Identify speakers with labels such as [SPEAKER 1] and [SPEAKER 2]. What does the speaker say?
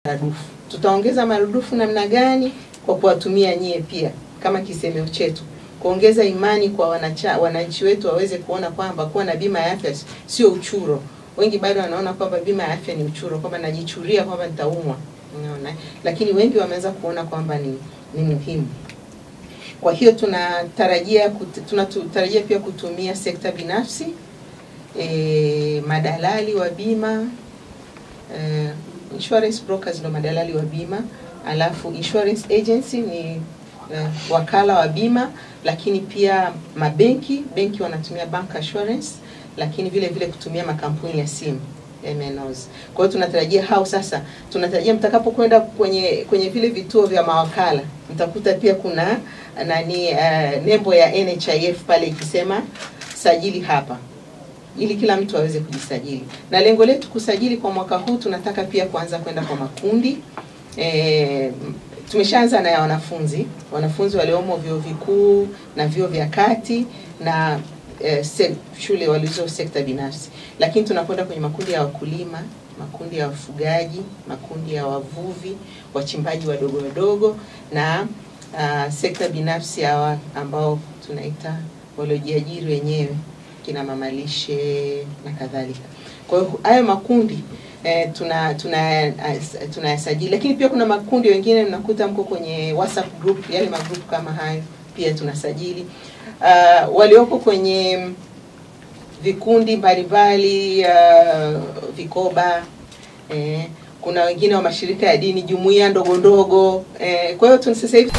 [SPEAKER 1] maradufu. Tutaongeza maradufu namna gani? Kwa kuwatumia nyie pia kama kisemeo chetu, kuongeza imani kwa wananchi wetu waweze kuona kwamba kuwa na bima ya afya sio uchuro. Wengi bado wanaona kwamba bima ya afya ni uchuro, kwamba najichuria kwamba nitaumwa, unaona. Lakini wengi wameanza kuona kwamba ni muhimu. Kwa hiyo tunatarajia pia kutumia sekta binafsi, madalali wa bima, insurance brokers ndo madalali wa bima, alafu insurance agency ni wakala wa bima, lakini pia benki wanatumia bank assurance, lakini vile kutumia makampuni ya simu MNOs. Kwa hiyo tunatarajia sasa tunatarajia mtakapokwenda kwenye vile vituo vya mawakala, mtakuta pia kuna nembo ya NHIF pale ikisema sajili hapa, ili kila mtu aweze kujisajili. Na lengo letu kusajili kwa mwaka huu, tunataka pia kuanza kwenda kwa makundi. Tumeshaanza na ya wanafunzi waliomo vyuo vikuu na vyuo vya kati na shule walizo sekta binafsi. Lakini tunakwenda kwenye makundi ya wakulima, makundi ya wafugaji, makundi ya wavuvi, wachimbaji wadogo na sekta binafsi hawa ambao tunaita waliojiajiri wenyewe, kina mamalishe na kadhalika. Kwa hiyo hayo makundi tunayasajili. Lakini pia kuna makundi wengine mnakuta mko kwenye WhatsApp group, yale magroup kama hayo pia tunasajili. Walioko kwenye vikundi mbalimbali, vikoba, kuna wengine wa mashirika ya dini, jumuiya ndogo. Kwa hiyo sasa hivi